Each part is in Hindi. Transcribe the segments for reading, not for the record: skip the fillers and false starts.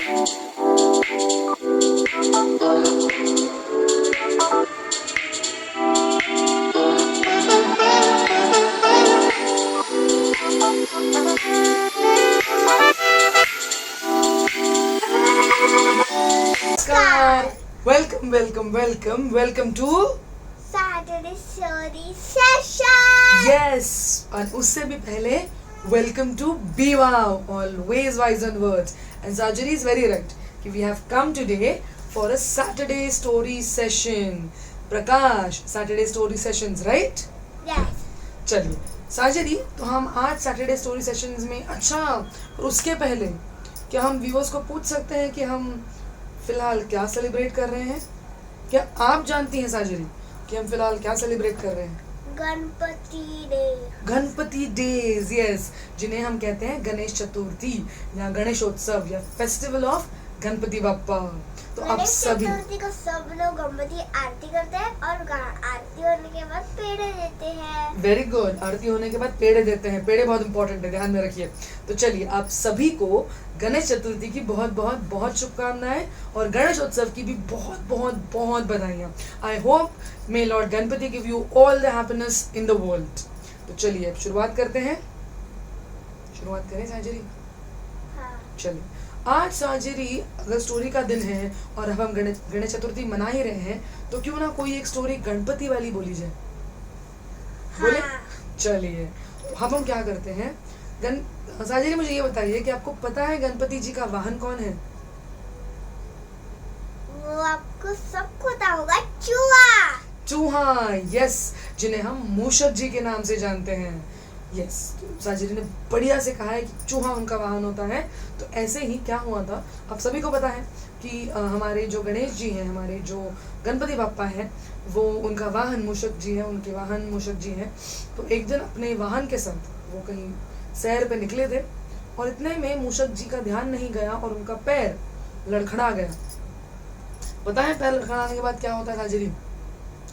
Welcome to Saturday Story Session. Yes, और उससे भी पहले welcome to B wow, always wise on words. And Sajri is very right कि we have come today for a Saturday story session. Prakash, Saturday story sessions, right? Yes. चलिए साजरी, तो हम आज सैटरडे स्टोरी सेशंस में, अच्छा, और उसके पहले क्या हम व्यूअर्स को पूछ सकते हैं कि हम फिलहाल क्या सेलिब्रेट कर रहे हैं? क्या आप जानती हैं साजरी कि हम फिलहाल क्या सेलिब्रेट कर रहे हैं? Ganpati day. Ganpati days, yes, जिन्हें हम कहते हैं गणेश चतुर्थी या गणेशोत्सव या फेस्टिवल ऑफ गणपति बप्पा. तो आप गणेश सभी, चतुर्थी को सब लोग गणपति आरती करते हैं और आरती होने के बाद पेड़े देते हैं. वेरी गुड, आरती होने के बाद पेड़े देते हैं. पेड़े बहुत इंपॉर्टेंट है, ध्यान में रखिए. तो चलिए, आप सभी को गणेश चतुर्थी की बहुत बहुत बहुत शुभकामनाएं और गणेशोत्सव की भी बहुत बहुत बहुत बधाइयां. I hope my lord Ganpati give you all the happiness in the world. तो चलिए अब शुरुआत करते हैं. शुरुआत करें साजरी? हाँ. चलिए, आज साजरी अगर स्टोरी का दिन है और अब हम गणेश चतुर्थी मना ही रहे हैं, तो क्यों ना कोई एक स्टोरी गणपति वाली बोली जाए. बोले? हाँ. चलिए, तो हम क्या करते हैं, साजरी मुझे ये बताइए कि आपको पता है गणपति जी का वाहन कौन है? वो आपको सब पता होगा. चूहा. चूहा, यस, जिन्हें हम मूषक जी के नाम से जानते हैं. यस, साजरी ने बढ़िया से कहा है कि चूहा उनका वाहन होता है. तो ऐसे ही क्या हुआ था, आप सभी को पता है कि हमारे जो गणेश जी हैं, हमारे जो गणपति बाप्पा हैं, वो उनका वाहन मूषक जी है, उनके वाहन मूषक जी हैं. तो एक दिन अपने वाहन के साथ वो कहीं सैर पे निकले थे और इतने में मूषक जी का ध्यान नहीं गया और उनका पैर लड़खड़ा गया. पता है पैर लड़खड़ाने के बाद क्या होता है साजरी?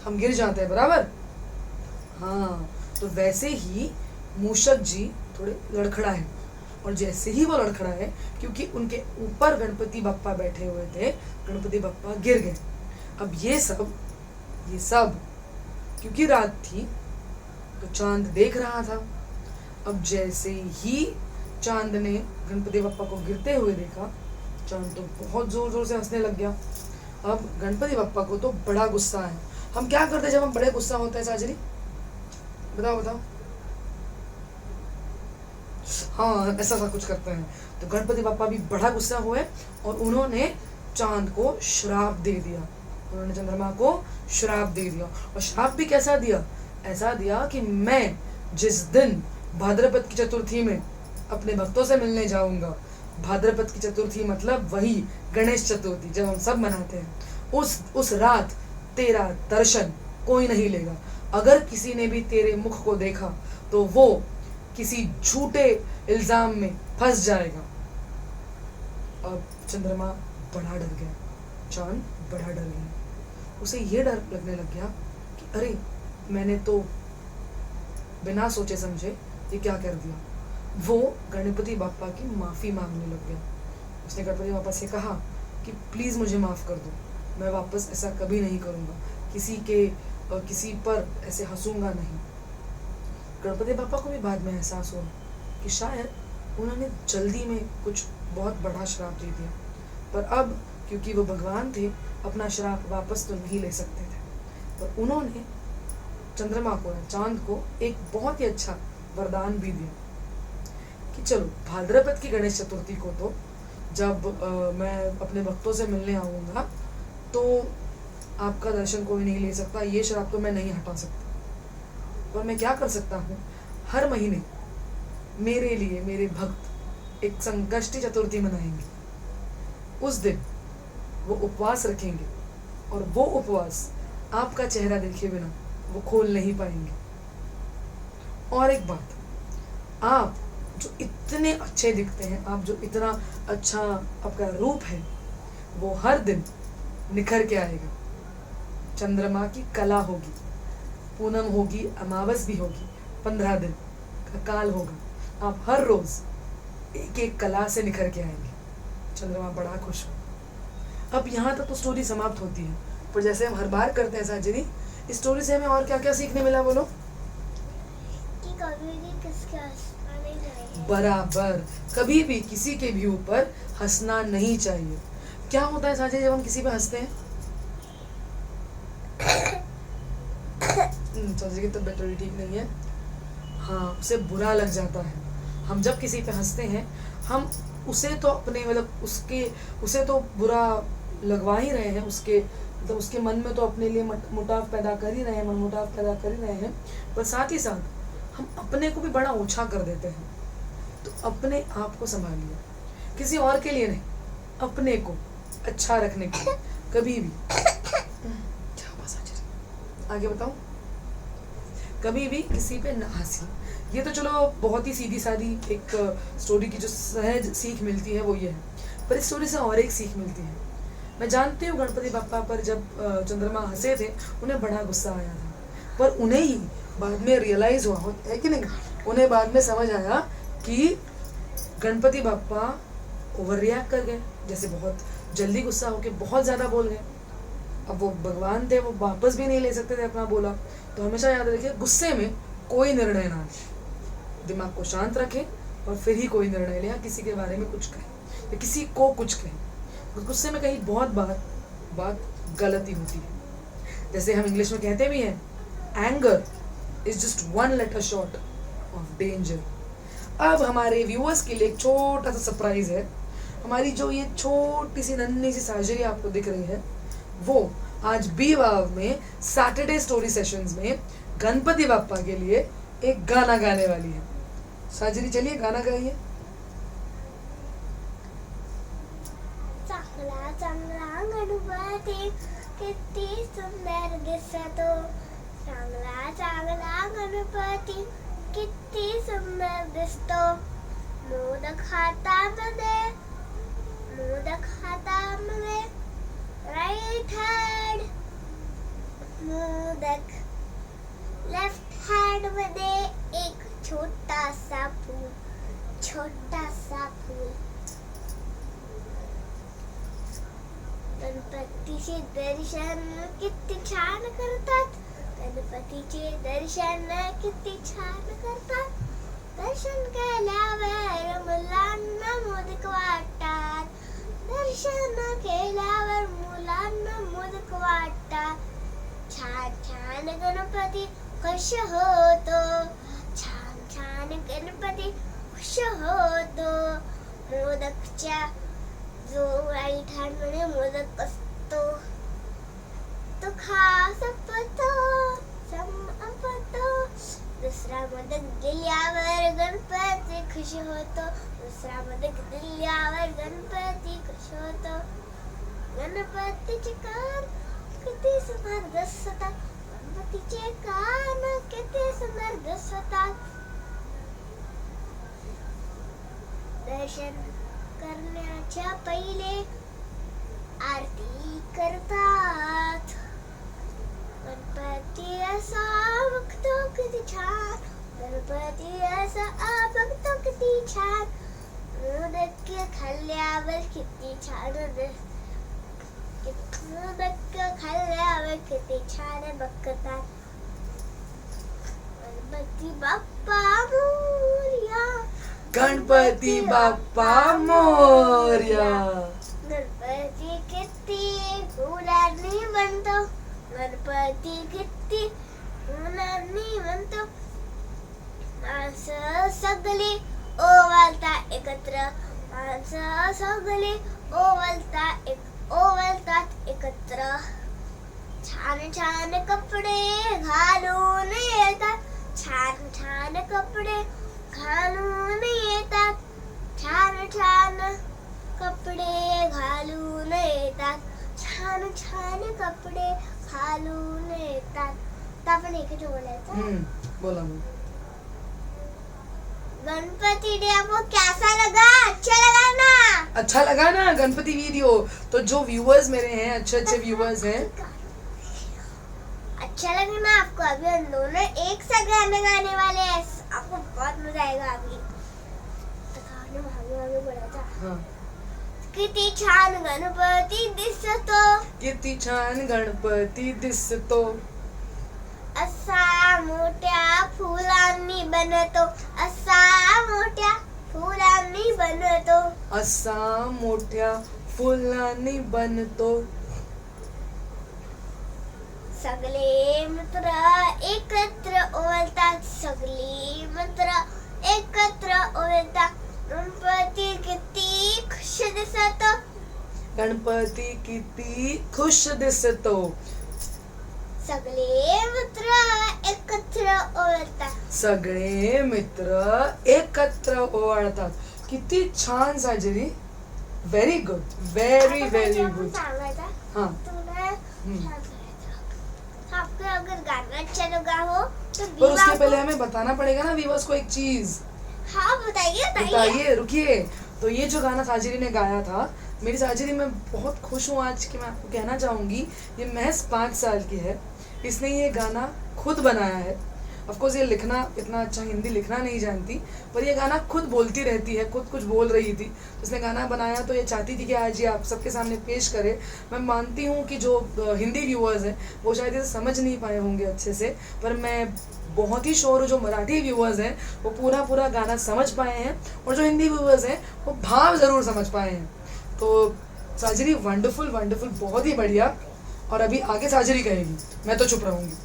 हम गिर जाते हैं, बराबर? हाँ, तो वैसे ही मूषक जी थोड़े लड़खड़ाए और जैसे ही वो लड़खड़ाए, क्योंकि उनके ऊपर गणपति बप्पा बैठे हुए थे, गणपति बप्पा गिर गए. अब ये सब क्योंकि रात थी तो चांद देख रहा था. अब जैसे ही चांद ने गणपति बप्पा को गिरते हुए देखा, चांद तो बहुत जोर जोर से हंसने लग गया. अब गणपति बप्पा को तो बड़ा गुस्सा है. हम क्या करते हैं जब हम बड़े गुस्सा होते हैं साजरी? बताओ. हाँ, ऐसा कुछ करते हैं. तो गणपति बप्पा भी बड़ा गुस्सा हुए और उन्होंने चांद को श्राप दे दिया. उन्होंने चंद्रमा को श्राप दे दिया. और श्राप भी कैसा दिया? ऐसा दिया कि मैं जिस दिन भाद्रपद की चतुर्थी में अपने भक्तों से मिलने जाऊंगा, भाद्रपद की चतुर्थी मतलब वही गणेश चतुर्थी जब हम सब मनाते हैं, उस रात तेरा दर्शन कोई नहीं लेगा. अगर किसी ने भी तेरे मुख को देखा तो वो किसी झूठे इल्जाम में फंस जाएगा. अब चंद्रमा बड़ा डर गया, चांद बड़ा डर गया. उसे ये डर लगने लग गया कि अरे, मैंने तो बिना सोचे समझे ये क्या कर दिया. वो गणपति बाप्पा की माफ़ी मांगने लग गया. उसने गणपति बाप्पा से कहा कि प्लीज़ मुझे माफ़ कर दो, मैं वापस ऐसा कभी नहीं करूँगा, किसी पर ऐसे हंसूंगा नहीं. गणपति बाप्पा को भी बाद में एहसास हुआ कि शायद उन्होंने जल्दी में कुछ बहुत बड़ा श्राप दे दिया. पर अब क्योंकि वो भगवान थे, अपना श्राप वापस तो नहीं ले सकते थे. पर उन्होंने चंद्रमा को, चांद को एक बहुत ही अच्छा वरदान भी दिया कि चलो भाद्रपद की गणेश चतुर्थी को तो जब मैं अपने भक्तों से मिलने आऊँगा तो आपका दर्शन कोई नहीं ले सकता, ये श्राप तो मैं नहीं हटा सकता. पर मैं क्या कर सकता हूँ, हर महीने मेरे लिए मेरे भक्त एक संकष्टी चतुर्थी मनाएंगे. उस दिन वो उपवास रखेंगे और वो उपवास आपका चेहरा देखे बिना वो खोल नहीं पाएंगे. और एक बात, आप जो इतने अच्छे दिखते हैं, आप जो इतना अच्छा आपका रूप है, वो हर दिन निखर के आएगा. चंद्रमा की कला होगी, पूनम होगी, अमावस भी होगी, 15 दिन का काल होगा. आप हर रोज एक एक कला से निखर के आएंगे. चंद्रमा बड़ा खुश हुआ। अब यहाँ तक तो स्टोरी समाप्त होती है, पर जैसे हम हर बार करते हैं साजिदी, इस स्टोरी से हमें और क्या क्या सीखने मिला बोलो? कि कभी भी किसके हंसना नहीं चाहिए। बराबर, कभी भी किसी के भी ऊपर हंसना नहीं चाहिए। क्या होता है साजिद जब हम किसी पे हंसते हैं? साजिद की तबीयत थोड़ी ठीक नहीं है। हाँ, उसे बुरा लग जाता है। हम जब किसी पे हंसते हैं, हम उसे तो अपने मतलब उसे तो बुरा लगवा ही रहे हैं, उसके मन में तो अपने लिए मुटाव पैदा कर ही रहे हैं, मनमुटाव पैदा कर ही रहे हैं, पर साथ ही साथ हम अपने को भी बड़ा ओछा कर देते हैं। तो अपने आप को संभालिए, किसी और के लिए नहीं, अपने को अच्छा रखने के लिए कभी भी आगे बताओ, कभी भी किसी पे ना हंसी। ये तो चलो बहुत ही सीधी सादी एक स्टोरी की जो सहज सीख मिलती है वो ये है, पर इस स्टोरी से और एक सीख मिलती है। मैं जानती हूँ गणपति बप्पा पर जब चंद्रमा हंसे थे उन्हें बड़ा गुस्सा आया था, पर उन्हें ही बाद में रियलाइज हुआ है कि नहीं, उन्हें बाद में समझ आया कि गणपति बप्पा ओवर रिएक्ट कर गए, जैसे बहुत जल्दी गुस्सा होके बहुत ज़्यादा बोल गए। अब वो भगवान थे, वो वापस भी नहीं ले सकते थे अपना बोला। तो हमेशा याद रखिए, गुस्से में कोई निर्णय ना ले, दिमाग को शांत रखें और फिर ही कोई निर्णय ले या किसी के बारे में कुछ कहें या किसी को कुछ कहें। गुस्से में कहीं बहुत बात गलती होती है। जैसे हम इंग्लिश में कहते भी हैं, anger is just one letter short of danger. अब हमारे व्यूअर्स के लिए एक छोटा सा सरप्राइज है। हमारी जो ये छोटी सी नन्ही सी साजरी आपको दिख रही है, वो आज बी-वाव में सैटरडे स्टोरी सेशंस में गणपति बप्पा के लिए एक गाना गाने वाली है। साजरी चलिए गाना गाइए। चांगला चांगला गणपती किती सुंदर दिसतो, चांगला चांगला गणपती किती सुंदर दिसतो, मोदक हातामध्ये right hand modak, left hand मध्ये एक छोटासा फूल. गणपतीचे दर्शन किती छान करतात, गणपतीचे दर्शन किती छान करतात. दर्शन केल्यावर मुलांना मोदक वाटतात, दर्शन केल्यावर मुलांना मोदक वाटतात. छान छान गणपती खुश होतो, छान छान गणपती खुश होतो. मोदकच्या जो राईट हँड मध्ये मोदक असतो तो खास संपतो. दुसरा मोदक दिल्यावर गणपती खुश होतो, दुसरा मोदक दिल्यावर गणपती खुश होतो. गणपतीचे कान किती सुंदर दिसतात, गणपतीचे कान किती सुंदर दिसतात. दर्शन करण्याच्या पहिले आरती करतात. गणपती असा बघतो किती छान, गणपती असा बघतो किती छान. मोदक खाल्ल्यावर किती छान मोदक खाल्ल्यावर किती छान बघतात. गणपती बाप्पा मोरया, गणपती बाप्पा मोरया. गणपती किती फुलांनी बनतो, गणपती किती फुलांनी बनतो. माणसं सगळे ओवाळतात एकत्र, माणसं सगळे ओवाळतात एकत्र. छान छान कपडे घालून येतात, छान छान कपडे घालून येतात, छान छान कपडे घालून येतात, छान छान कपडे घालून येतात. तर आपण एकच बोलायचं. बोला मग. गणपति डे आपको कैसा लगा? अच्छा लगा ना गणपति वीडियो. तो जो व्यूअर्स मेरे हैं, अच्छे व्यूअर्स हैं, अच्छा लगा ना आपको? अभी हम दोनों एक साथ गाने गाने वाले हैं, आपको बहुत मजा आएगा. अभी तो गाने भागे बढ़ा था. हाँ. किती छान गणपती दिसतो, किती छान गणपती दिसतो, असा मोठ्या फुलांनी बनतो, असा मोठ्या फुलांनी बनतो, असा मोठ्या फुलांनी बनतो, सगळे मित्र एकत्र ओळतात, सगळे मित्र एकत्र ओळतात, गणपती किती खुश दिसतो, गणपती किती खुश दिसतो, सगळे मित्र एकत्र ओळतात, सगळे मित्र एकत्र ओवाळतात. किती छान साजरी. Very good, very very good. सांगायचा हाँ तुला हम्म. आपको अगर गाना अच्छा लगा हो तो पर उसके पहले हमें बताना पड़ेगा ना व्यूअर्स को एक चीज. हाँ बताइए बताइए बताइए, रुकिए. तो ये जो गाना साजिरी ने गाया था, मेरी साजिरी मैं बहुत खुश हूँ आज कि मैं आपको कहना चाहूँगी ये महज 5 साल की है. इसने ये गाना खुद बनाया है. ऑफकोर्स ये लिखना इतना अच्छा हिंदी लिखना नहीं जानती, पर ये गाना खुद बोलती रहती है, खुद कुछ बोल रही थी. उसने गाना बनाया तो ये चाहती थी कि आज ये आप सबके सामने पेश करे. मैं मानती हूँ कि जो हिंदी व्यूअर्स हैं वो शायद इसे समझ नहीं पाए होंगे अच्छे से, पर मैं बहुत ही श्योर हूँ जो मराठी व्यूअर्स हैं वो पूरा गाना समझ पाए हैं, और जो हिंदी व्यूअर्स हैं वो भाव ज़रूर समझ पाए हैं. तो साजरी वंडरफुल वंडरफुल, बहुत ही बढ़िया. और अभी आगे साजरी कहेगी, मैं तो चुप रहूँगी.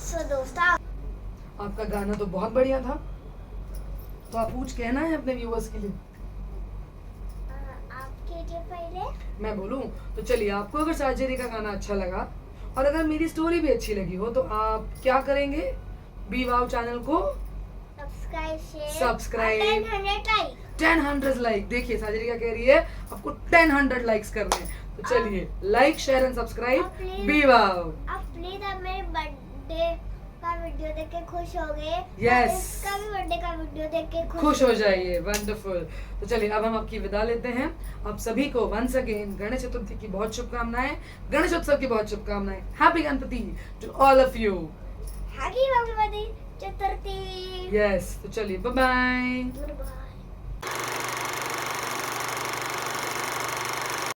सो दोस्तों आपका गाना तो बहुत बढ़िया था, तो आप कुछ कहना है अपने व्यूअर्स के लिए? आपके लिए पहले मैं बोलूं तो चलिए, आपको अगर साजरी का गाना अच्छा लगा और अगर मेरी स्टोरी भी अच्छी लगी हो तो आप क्या करेंगे? बी वाव चैनल को subscribe share subscribe 100 like 1000 like. देखिए साजरी क्या कह रही है, आपको 1000 लाइक्स करने हैं. तो चलिए like share and subscribe be wow. आप प्लीज अब मेरे बर्थडे का वीडियो देख के खुश हो गए. Yes. इसका भी बर्थडे का वीडियो देख के खुश हो जाइए. वंडरफुल. तो चलिए अब हम आपकी विदा लेते हैं. आप सभी को वंस अगेन गणेश चतुर्थी की बहुत शुभकामनाएं, गणेशोत्सव की बहुत शुभकामनाएं. Happy Ganpati to all of you. Happy Ganpati Chaturthi. Yes. तो चलिए बाय बाय. Good bye.